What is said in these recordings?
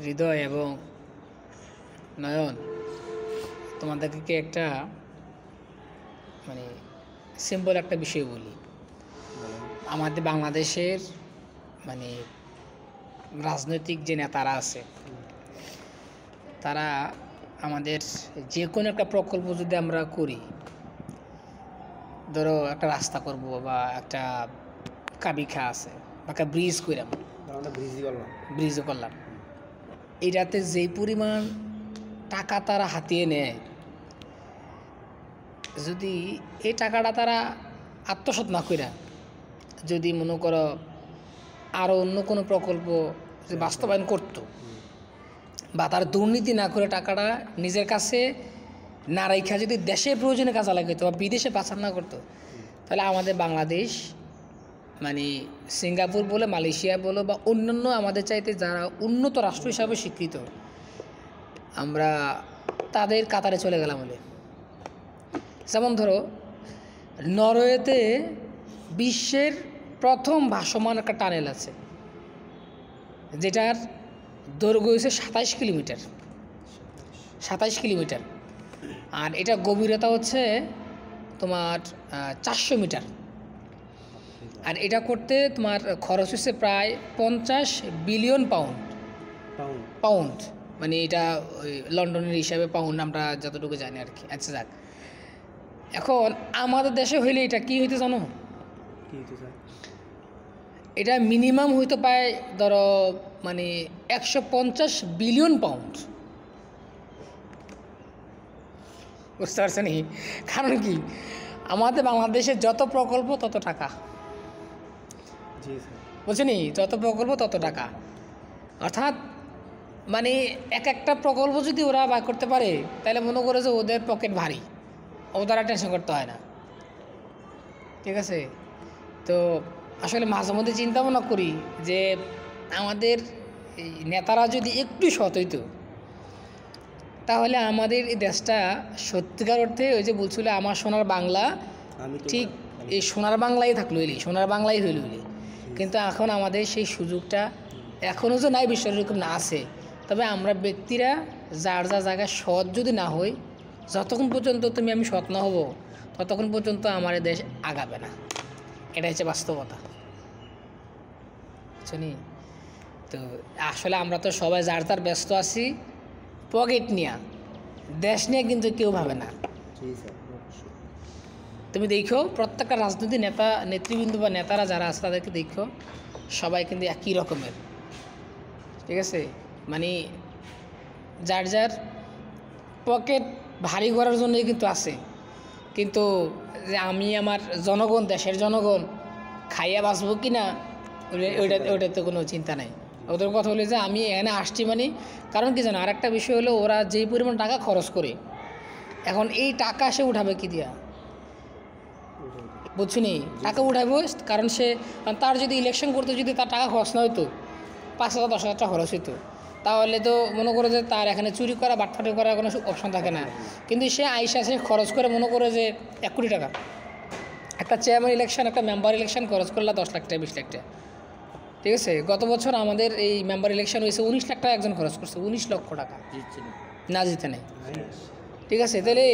হৃদয় এবং নয়ন, তোমাদেরকে একটা মানে সিম্পল একটা বিষয় বলি। আমাদের বাংলাদেশের মানে রাজনৈতিক যে নেতারা আছে, তারা আমাদের যে কোনো একটা প্রকল্প যদি আমরা করি, ধরো একটা রাস্তা করব বা একটা কাবিখা আছে বা একটা ব্রিজ করলাম, ব্রিজও করলাম, এটাতে যেই পরিমাণ টাকা তারা হাতিয়ে নেয়, যদি এই টাকাটা তারা আত্মসাৎ না করে যদি মনে করো আরও অন্য কোনো প্রকল্প যদি বাস্তবায়ন করতো বা তার দুর্নীতি না করে টাকাটা নিজের কাছে না রাখা যদি দেশের প্রয়োজনে কাজে লাগাইতো বা বিদেশে পাচার না করতো, তাহলে আমাদের বাংলাদেশ মানে সিঙ্গাপুর বলে, মালয়েশিয়া বলো বা অন্যান্য আমাদের চাইতে যারা উন্নত রাষ্ট্র হিসাবে স্বীকৃত, আমরা তাদের কাতারে চলে গেলাম বলে। যেমন ধরো নরওয়েতে বিশ্বের প্রথম ভাসমান একটা টানেল আছে, যেটার দৈর্ঘ্য হয়েছে 27 কিলোমিটার, 27 কিলোমিটার, আর এটা গভীরতা হচ্ছে তোমার 400 মিটার। আর এটা করতে তোমার খরচ হচ্ছে প্রায় 50 বিলিয়ন পাউন্ড, মানে এটা ওই লন্ডনের হিসাবে পাউন্ড আমরা যতটুকু জানি আর কি। আচ্ছা যাক, এখন আমাদের দেশে হইলে এটা কি হইতে জানো? এটা মিনিমাম হইতে পায় ধরো মানে 150 বিলিয়ন পাউন্ড। বুঝতে পারছেন? কারণ কি, আমাদের বাংলাদেশের যত প্রকল্প তত টাকা, বুঝছেন? যত প্রকল্প তত টাকা, অর্থাৎ মানে এক একটা প্রকল্প যদি ওরা বার করতে পারে, তাহলে মনে করে যে ওদের পকেট ভারী, ওদের আর টেনশন করতে হয় না। ঠিক আছে? তো আসলে মাঝে মধ্যে চিন্তা ভাবনা করি যে আমাদের এই নেতারা যদি একটু সৎ হইতো, তাহলে আমাদের এই দেশটা সত্যিকার অর্থে ওই যে বলছিল আমার সোনার বাংলা, ঠিক এই সোনার বাংলাই থাকলো, সোনার বাংলাই হইল। কিন্তু এখন আমাদের সেই সুযোগটা এখনও যে নাই, বিশ্বের এরকম না আছে। তবে আমরা ব্যক্তিরা যার যা জায়গায় সৎ যদি না হই, যতক্ষণ পর্যন্ত তুমি আমি সৎ না হব, ততক্ষণ পর্যন্ত আমার দেশ আগাবে না। এটা হচ্ছে বাস্তবতা, বুঝছনি? তো আসলে আমরা তো সবাই যার তার ব্যস্ত আছি পকেট নিয়ে, দেশ নিয়ে কিন্তু কেউ ভাবে না। তুমি দেখো প্রত্যেকটা রাজনৈতিক নেতা, নেতৃবৃন্দ বা নেতারা যারা আছে তাদেরকে দেখো, সবাই কিন্তু একই রকমের। ঠিক আছে? মানে যার যার পকেট ভারী করার জন্যই কিন্তু আছে, কিন্তু যে আমি আমার জনগণ, দেশের জনগণ খাইয়া বাঁচবো কি না, ওইটাতে কোনো চিন্তা নাই। ওদের কথা হলো যে আমি এখানে আসছি মানে, কারণ কি জানো, আরেকটা বিষয় হলো ওরা যেই পরিমাণ টাকা খরচ করে, এখন এই টাকা সে উঠাবে কি দিয়া, বুঝছি? টাকা উঠাবো, কারণ সে তার যদি ইলেকশন করতে যদি তার টাকা খরচ না হইতো, 5,000 10,000 টাকা খরচ হইতো, তাহলে তো মনে করে যে তার এখানে চুরি করা, বাটফাটি করার কোনো অপশন থাকে না। কিন্তু সে আইসা সে খরচ করে মনে করে যে 1 কোটি টাকা, একটা চেয়ারম্যান ইলেকশন, একটা মেম্বার ইলেকশন খরচ করলে 10 লাখ টাকা 20 লাখ টাকা। ঠিক আছে? গত বছর আমাদের এই মেম্বার ইলেকশন হয়েছে, 19 লাখ টাকা একজন খরচ করছে, 19 লক্ষ টাকা, না জিতে নেই। ঠিক আছে? তাহলে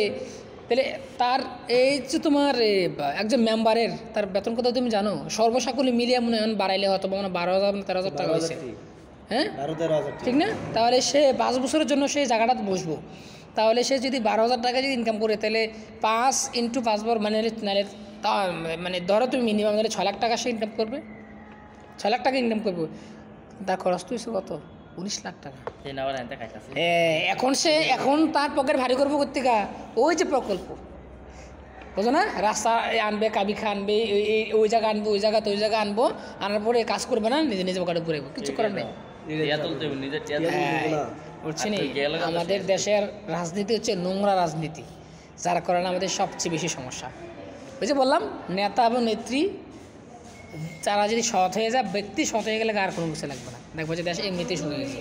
তার এই যে তোমার একজন মেম্বারের তার বেতন কত তুমি জানো? সর্বসাকুল্যে মিলিয়ে মনে হয় বাড়াইলে হয়তো 12,000 না 13,000 টাকা হয়েছে, হ্যাঁ ঠিক না? তাহলে সে 5 বছরের জন্য সেই জায়গাটাতে বসবো, তাহলে সে যদি 12,000 টাকা যদি ইনকাম করে, তাহলে 5 × 5 বার মানে নাহলে মানে ধরো তুমি মিনিমাম নাহলে 6 লাখ টাকা সে ইনকাম করবে, 6 লাখ টাকা ইনকাম করবে। তার খরচ তো হয়েছে কত? 19 লাখ টাকা। এখন তার পকেট ভারী করবো কোথেকে? ওই যে প্রকল্প, বুঝো না? রাস্তা আনবে, কাবিখা আনবে, ওই জায়গা আনবো, ওই জায়গা তো ওই জায়গা আনবো, আনার পরে কাজ করবে না, নিজে নিজে পকেটে পুরাইবো, কিছু করার নেই। বুঝছি? আমাদের দেশের রাজনীতি হচ্ছে নোংরা রাজনীতি, যার কারণে আমাদের সবচেয়ে বেশি সমস্যা। ওই যে বললাম, নেতা এবং নেত্রী যারা যদি সৎ হয়ে যায়, ব্যক্তি সৎ হয়ে গেলে আর কোনো কিছু লাগবে না, দেখবো যে দেশ এমনিতেই শুনে গেছে।